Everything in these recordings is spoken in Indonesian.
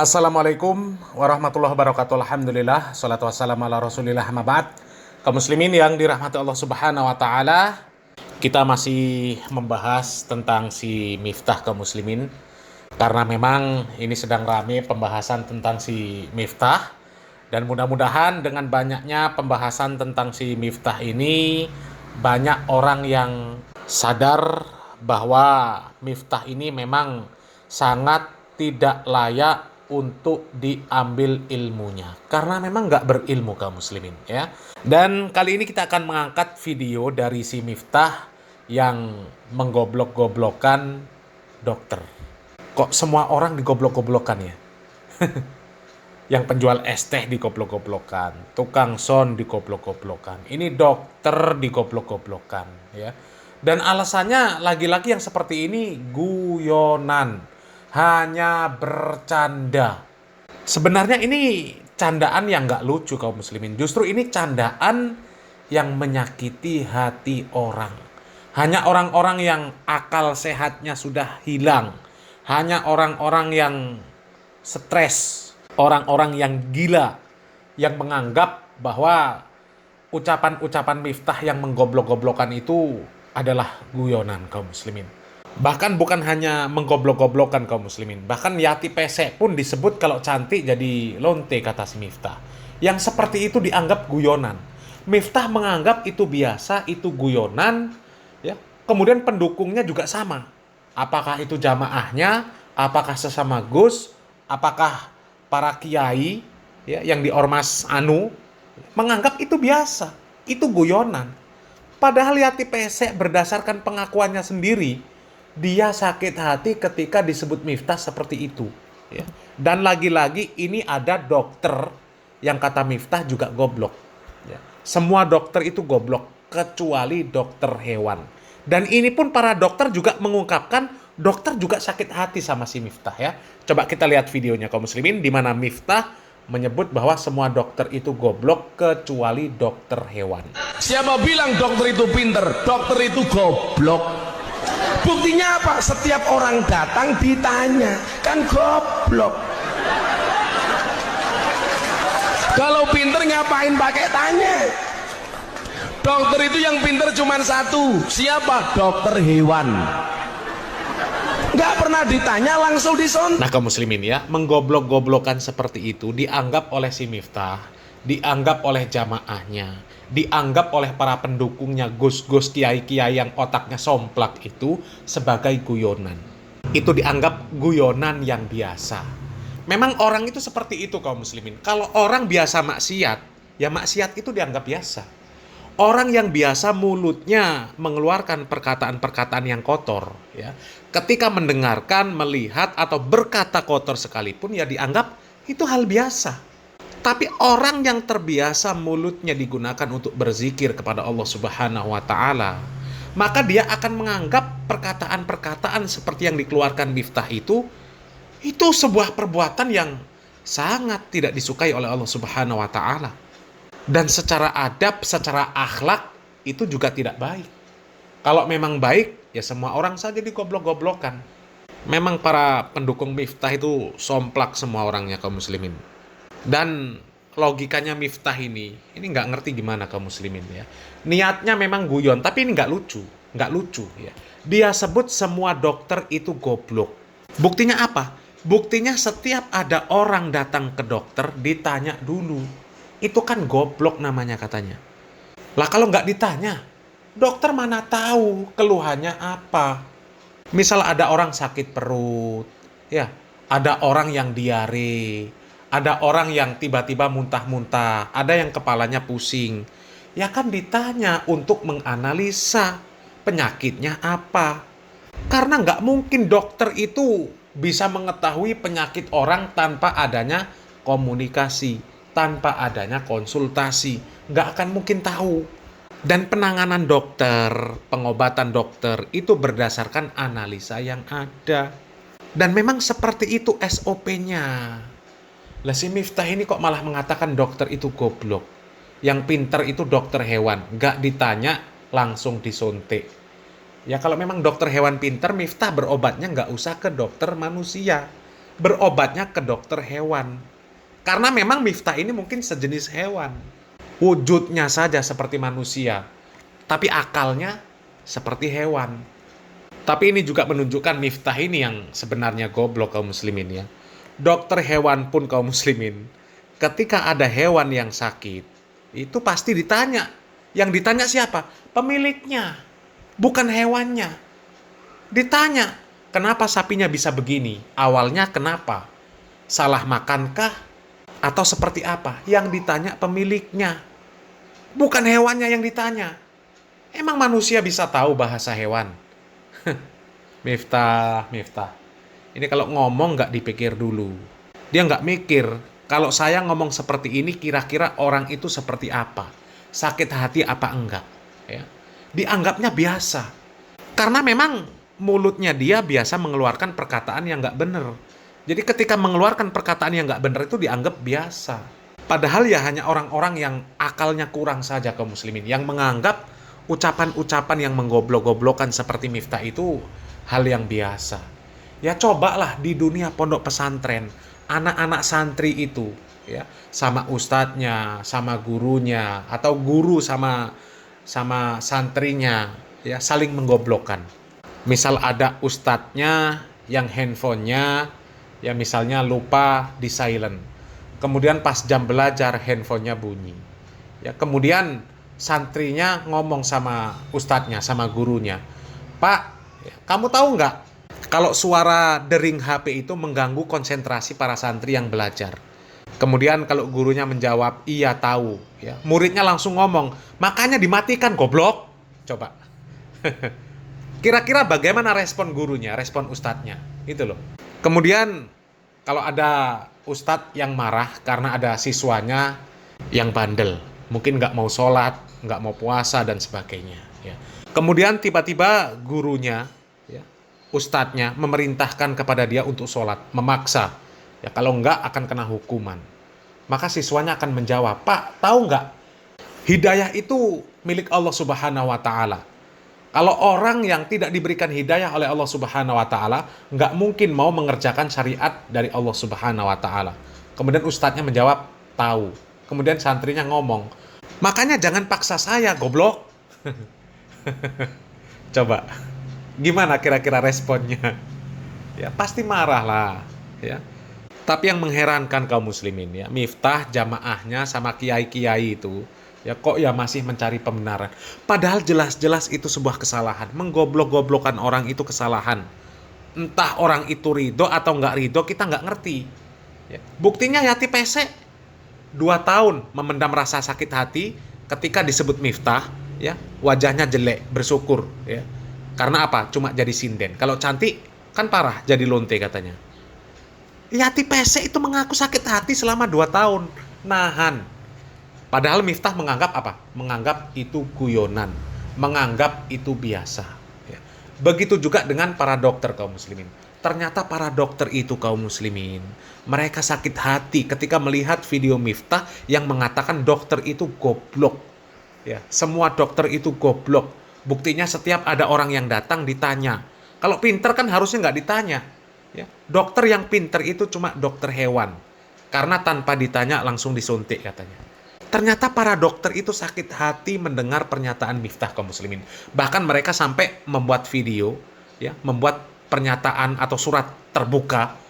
Assalamualaikum warahmatullahi wabarakatuh. Alhamdulillah, salatu wassalamu ala rasulillah, amma ba'd. Kaum muslimin yang dirahmati Allah subhanahu wa ta'ala, kita masih membahas tentang si Miftah kaum muslimin. Karena memang ini sedang rame pembahasan tentang si Miftah. Dan mudah-mudahan dengan banyaknya pembahasan tentang si Miftah ini, banyak orang yang sadar bahwa Miftah ini memang sangat tidak layak untuk diambil ilmunya, karena memang nggak berilmu kaum muslimin ya. Dan kali ini kita akan mengangkat video dari si Miftah yang menggoblok-goblokkan dokter. Kok semua orang digoblok-goblokkan ya? Yang penjual es teh digoblok-goblokkan, tukang son digoblok-goblokkan, ini dokter digoblok-goblokkan ya. Dan alasannya lagi-lagi yang seperti ini guyonan, hanya bercanda. Sebenarnya ini candaan yang nggak lucu kaum muslimin. Justru ini candaan yang menyakiti hati orang. Hanya orang-orang yang akal sehatnya sudah hilang. Hanya orang-orang yang stres. Orang-orang yang gila. Yang menganggap bahwa ucapan-ucapan Miftah yang menggoblok-goblokkan itu adalah guyonan kaum muslimin. Bahkan bukan hanya menggoblok-goblokkan kaum muslimin. Bahkan Yati Pesek pun disebut kalau cantik jadi lonte, kata si Miftah. Yang seperti itu dianggap guyonan. Miftah menganggap itu biasa, itu guyonan. Ya. Kemudian pendukungnya juga sama. Apakah itu jamaahnya, apakah sesama Gus, apakah para kiai ya, yang di Ormas Anu, menganggap itu biasa, itu guyonan. Padahal Yati Pesek berdasarkan pengakuannya sendiri, dia sakit hati ketika disebut Miftah seperti itu. Ya. Dan lagi-lagi ini ada dokter yang kata Miftah juga goblok. Ya. Semua dokter itu goblok, kecuali dokter hewan. Dan ini pun para dokter juga mengungkapkan, dokter juga sakit hati sama si Miftah ya. Coba kita lihat videonya kaum muslimin, di mana Miftah menyebut bahwa semua dokter itu goblok, kecuali dokter hewan. Siapa bilang dokter itu pinter? Dokter itu goblok. Buktinya apa? Setiap orang datang ditanya, kan goblok. Kalau pinter ngapain pakai tanya? Dokter itu yang pinter cuma satu. Siapa? Dokter hewan. Nggak pernah ditanya, langsung disontek. Nah kaum muslimin ya, menggoblok-goblokan seperti itu dianggap oleh si Miftah, dianggap oleh jamaahnya, dianggap oleh para pendukungnya, gus-gus, kiai-kiai yang otaknya somplak itu sebagai guyonan. Itu dianggap guyonan yang biasa. Memang orang itu seperti itu kaum muslimin. Kalau orang biasa maksiat, ya maksiat itu dianggap biasa. Orang yang biasa mulutnya mengeluarkan perkataan-perkataan yang kotor, ya, ketika mendengarkan, melihat, atau berkata kotor sekalipun, ya dianggap itu hal biasa. Tapi orang yang terbiasa mulutnya digunakan untuk berzikir kepada Allah Subhanahu wa Ta'ala, maka dia akan menganggap perkataan-perkataan seperti yang dikeluarkan Miftah itu sebuah perbuatan yang sangat tidak disukai oleh Allah Subhanahu wa Ta'ala. Dan secara adab, secara akhlak itu juga tidak baik. Kalau memang baik, ya semua orang saja digoblok-goblokkan. Memang para pendukung Miftah itu somplak semua orangnya kaum muslimin. Dan logikanya Miftah ini nggak ngerti gimana kaum muslimin ya. Niatnya memang guyon, tapi ini nggak lucu ya. Dia sebut semua dokter itu goblok. Buktinya apa? Buktinya setiap ada orang datang ke dokter ditanya dulu. Itu kan goblok namanya katanya. Lah kalau nggak ditanya, dokter mana tahu keluhannya apa? Misal ada orang sakit perut, ya, ada orang yang diare, ada orang yang tiba-tiba muntah-muntah, ada yang kepalanya pusing. Ya kan ditanya untuk menganalisa penyakitnya apa. Karena nggak mungkin dokter itu bisa mengetahui penyakit orang tanpa adanya komunikasi, tanpa adanya konsultasi. Nggak akan mungkin tahu. Dan penanganan dokter, pengobatan dokter itu berdasarkan analisa yang ada. Dan memang seperti itu SOP-nya. Lah si Miftah ini kok malah mengatakan dokter itu goblok. Yang pinter itu dokter hewan. Nggak ditanya, langsung disuntik. Ya kalau memang dokter hewan pinter, Miftah berobatnya nggak usah ke dokter manusia. berobatnya ke dokter hewan. Karena memang Miftah ini mungkin sejenis hewan. Wujudnya saja seperti manusia, tapi akalnya seperti hewan. Tapi ini juga menunjukkan Miftah ini yang sebenarnya goblok kaum muslimin ya. Dokter hewan pun kaum muslimin, ketika ada hewan yang sakit, itu pasti ditanya. Yang ditanya siapa? Pemiliknya, bukan hewannya. Ditanya, kenapa sapinya bisa begini? Awalnya kenapa? Salah makankah? Atau seperti apa? Yang ditanya pemiliknya, bukan hewannya yang ditanya. Emang manusia bisa tahu bahasa hewan? Miftah. Ini kalau ngomong nggak dipikir dulu. Dia nggak mikir, kalau saya ngomong seperti ini kira-kira orang itu seperti apa? Sakit hati apa enggak? Ya. Dianggapnya biasa. Karena memang mulutnya dia biasa mengeluarkan perkataan yang nggak benar. Jadi ketika mengeluarkan perkataan yang nggak benar itu dianggap biasa. Padahal ya hanya orang-orang yang akalnya kurang saja kaum muslimin, yang menganggap ucapan-ucapan yang menggoblok-goblokan seperti Miftah itu hal yang biasa. Ya cobalah di dunia pondok pesantren, anak-anak santri itu ya sama ustadznya, sama gurunya, atau guru sama santrinya ya saling menggoblokkan. Misal ada ustadznya yang handphonenya ya misalnya lupa di silent. Kemudian pas jam belajar handphonenya bunyi. Ya kemudian santrinya ngomong sama ustadznya, sama gurunya, "Pak, kamu tahu nggak kalau suara dering HP itu mengganggu konsentrasi para santri yang belajar?" Kemudian kalau gurunya menjawab, "Iya tahu." Ya, muridnya langsung ngomong, "Makanya dimatikan, goblok." Coba. Kira-kira bagaimana respon gurunya, respon ustadznya? Itu loh. Kemudian kalau ada ustadz yang marah karena ada siswanya yang bandel, mungkin nggak mau sholat, nggak mau puasa, dan sebagainya. Ya. Kemudian tiba-tiba gurunya, ya, ustadznya memerintahkan kepada dia untuk sholat, memaksa. Ya, kalau nggak akan kena hukuman. Maka siswanya akan menjawab, "Pak, tahu nggak? Hidayah itu milik Allah Subhanahu wa Ta'ala. Kalau orang yang tidak diberikan hidayah oleh Allah Subhanahu wa Ta'ala, nggak mungkin mau mengerjakan syariat dari Allah Subhanahu wa Ta'ala." Kemudian ustadznya menjawab, "Tahu." Kemudian santrinya ngomong, "Makanya jangan paksa saya, goblok." Coba, gimana kira-kira responnya? Ya pasti marah lah. Ya. Tapi yang mengherankan kaum muslimin ya, Miftah jamaahnya sama kiai-kiai itu ya kok ya masih mencari pembenaran. Padahal jelas-jelas itu sebuah kesalahan. Menggoblok-goblokan orang itu kesalahan. Entah orang itu ridho atau nggak ridho, kita nggak ngerti. Ya. Buktinya Yati Pesek 2 tahun memendam rasa sakit hati ketika disebut Miftah, ya wajahnya jelek, bersyukur. Ya. Karena apa? Cuma jadi sinden. Kalau cantik kan parah, jadi lonte katanya. Yati Pesek itu mengaku sakit hati selama 2 tahun. Nahan. Padahal Miftah menganggap apa? Menganggap itu guyonan. Menganggap itu biasa. Ya. Begitu juga dengan para dokter kaum muslimin. Ternyata para dokter itu kaum muslimin, mereka sakit hati ketika melihat video Miftah yang mengatakan dokter itu goblok. Ya, semua dokter itu goblok. Buktinya setiap ada orang yang datang ditanya. Kalau pinter kan harusnya nggak ditanya. Ya, dokter yang pinter itu cuma dokter hewan. Karena tanpa ditanya langsung disuntik katanya. Ternyata para dokter itu sakit hati mendengar pernyataan Miftah kaum muslimin. Bahkan mereka sampai membuat video, ya, membuat pernyataan atau surat terbuka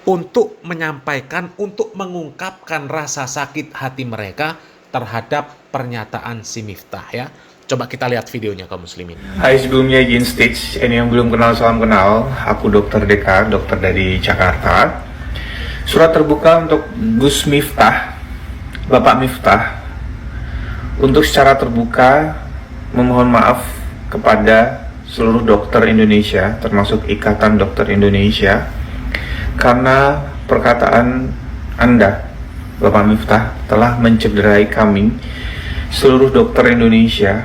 untuk menyampaikan, untuk mengungkapkan rasa sakit hati mereka terhadap pernyataan si Miftah ya. Coba kita lihat videonya kaum muslimin. Hai, sebelumnya izin stage. Ini yang belum kenal, salam kenal. Aku Dokter Deka, dokter dari Jakarta. Surat terbuka untuk Gus Miftah, Bapak Miftah, untuk secara terbuka memohon maaf kepada seluruh dokter Indonesia, termasuk Ikatan Dokter Indonesia, karena perkataan Anda, Bapak Miftah, telah mencederai kami, seluruh dokter Indonesia,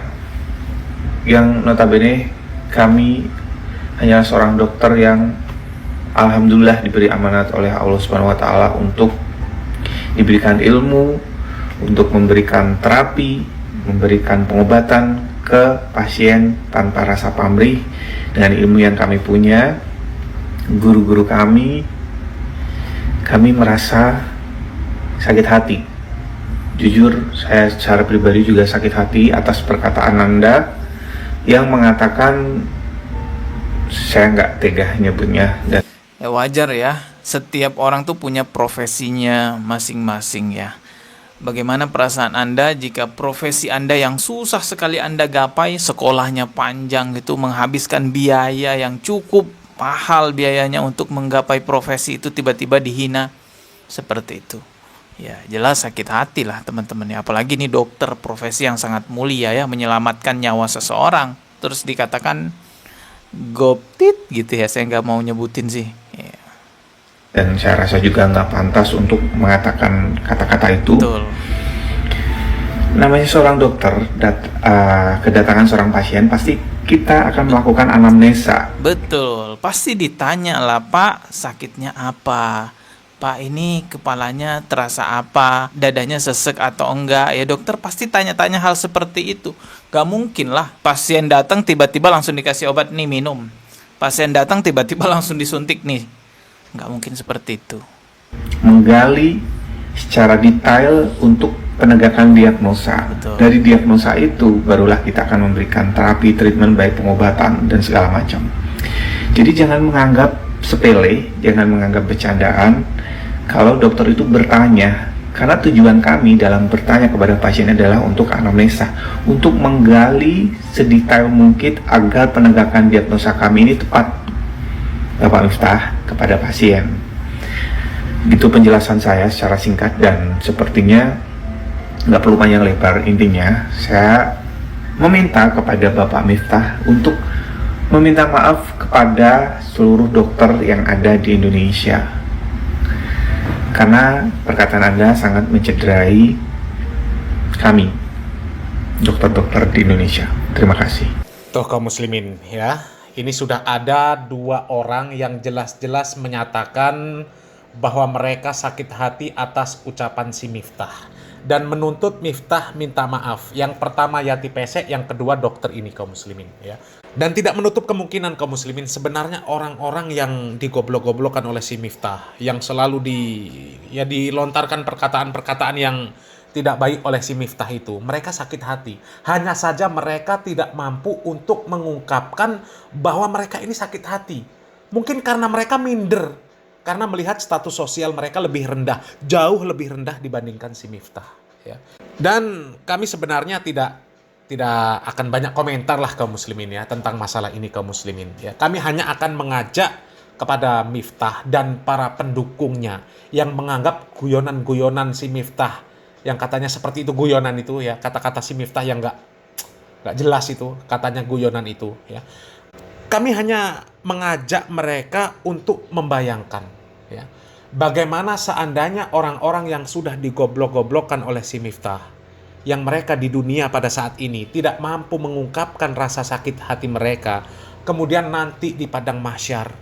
yang notabene kami hanya seorang dokter yang alhamdulillah diberi amanat oleh Allah Subhanahu wa Ta'ala untuk diberikan ilmu, untuk memberikan terapi, memberikan pengobatan ke pasien tanpa rasa pamrih dengan ilmu yang kami punya. Guru-guru kami kami merasa sakit hati. Jujur, saya secara pribadi juga sakit hati atas perkataan Anda yang mengatakan, saya nggak tega nyebutnya. Dan Ya wajar ya, setiap orang tuh punya profesinya masing-masing ya. Bagaimana perasaan Anda jika profesi Anda yang susah sekali Anda gapai, sekolahnya panjang gitu, menghabiskan biaya yang cukup mahal biayanya untuk menggapai profesi itu tiba-tiba dihina seperti itu. Ya jelas sakit hati lah teman-teman ya. Apalagi nih dokter, profesi yang sangat mulia ya, menyelamatkan nyawa seseorang. Terus dikatakan goptit gitu ya, saya nggak mau nyebutin sih. Ya, dan saya rasa juga nggak pantas untuk mengatakan kata-kata itu. betul. Namanya seorang dokter, kedatangan seorang pasien, pasti kita akan melakukan anamnesa. Betul, pasti ditanya lah, Pak, sakitnya apa? Pak, ini kepalanya terasa apa? Dadanya sesek atau enggak? Ya dokter pasti tanya-tanya hal seperti itu. Gak mungkin lah pasien datang tiba-tiba langsung dikasih obat nih minum. Pasien datang tiba-tiba langsung disuntik nih. Gak mungkin seperti itu. Menggali secara detail untuk penegakan diagnosa. Betul. Dari diagnosa itu barulah kita akan memberikan terapi, treatment, baik pengobatan dan segala macam. Jadi jangan menganggap sepele, jangan menganggap bercandaan kalau dokter itu bertanya, karena tujuan kami dalam bertanya kepada pasien adalah untuk anamnesa, untuk menggali sedetail mungkin agar penegakan diagnosa kami ini tepat, Bapak Miftah, kepada pasien. Itu penjelasan saya secara singkat dan sepertinya nggak perlu panjang lebar. Intinya saya meminta kepada Bapak Miftah untuk meminta maaf kepada seluruh dokter yang ada di Indonesia, karena perkataan Anda sangat mencederai kami, dokter-dokter di Indonesia. Terima kasih. Tuh kaum muslimin ya, ini sudah ada 2 orang yang jelas-jelas menyatakan bahwa mereka sakit hati atas ucapan si Miftah dan menuntut Miftah minta maaf. Yang pertama Yati Pesek, yang kedua dokter ini kaum muslimin ya. Dan tidak menutup kemungkinan kaum muslimin, sebenarnya orang-orang yang digoblok-goblokkan oleh si Miftah, yang selalu dilontarkan perkataan-perkataan yang tidak baik oleh si Miftah itu, mereka sakit hati. Hanya saja mereka tidak mampu untuk mengungkapkan bahwa mereka ini sakit hati. Mungkin karena mereka minder, karena melihat status sosial mereka lebih rendah, jauh lebih rendah dibandingkan si Miftah ya. Dan kami sebenarnya tidak akan banyak komentar lah kaum muslimin ya tentang masalah ini kaum muslimin ya. Kami hanya akan mengajak kepada Miftah dan para pendukungnya yang menganggap guyonan-guyonan si Miftah yang katanya seperti itu, guyonan itu ya, kata-kata si Miftah yang nggak jelas itu, katanya guyonan itu ya. Kami hanya mengajak mereka untuk membayangkan ya, bagaimana seandainya orang-orang yang sudah digoblok-goblokkan oleh si Miftah, yang mereka di dunia pada saat ini tidak mampu mengungkapkan rasa sakit hati mereka, kemudian nanti di padang mahsyar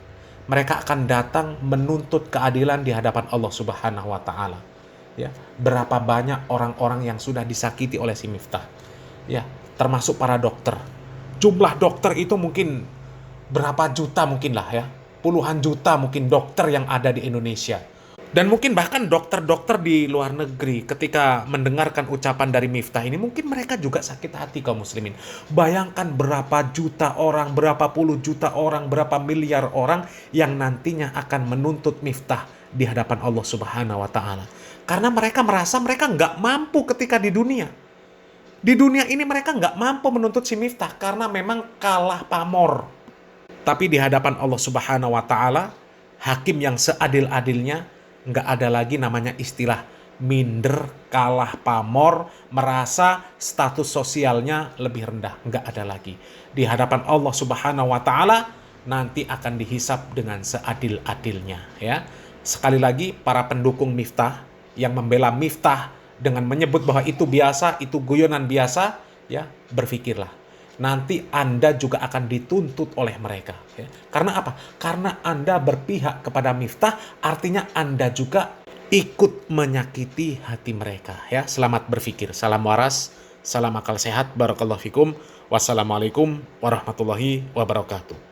mereka akan datang menuntut keadilan di hadapan Allah Subhanahu wa taala. Ya, berapa banyak orang-orang yang sudah disakiti oleh si Miftah. Ya, termasuk para dokter. Jumlah dokter itu mungkin berapa juta mungkin lah ya. Puluhan juta mungkin dokter yang ada di Indonesia. Dan mungkin bahkan dokter-dokter di luar negeri ketika mendengarkan ucapan dari Miftah ini, mungkin mereka juga sakit hati kaum muslimin. Bayangkan berapa juta orang, berapa puluh juta orang, berapa miliar orang yang nantinya akan menuntut Miftah di hadapan Allah Subhanahu wa taala. Karena mereka merasa mereka nggak mampu ketika di dunia. Di dunia ini mereka nggak mampu menuntut si Miftah karena memang kalah pamor. Tapi di hadapan Allah Subhanahu wa taala, hakim yang seadil-adilnya, nggak ada lagi namanya istilah minder, kalah pamor, merasa status sosialnya lebih rendah. Nggak ada lagi. Di hadapan Allah Subhanahu wa taala nanti akan dihisap dengan seadil-adilnya ya. Sekali lagi, para pendukung Miftah yang membela Miftah dengan menyebut bahwa itu biasa, itu guyonan biasa ya, berpikirlah. Nanti Anda juga akan dituntut oleh mereka. Ya. Karena apa? Karena Anda berpihak kepada Miftah, artinya Anda juga ikut menyakiti hati mereka. Ya, selamat berpikir. Salam waras, salam akal sehat. Barakallahu fikum. Wassalamualaikum warahmatullahi wabarakatuh.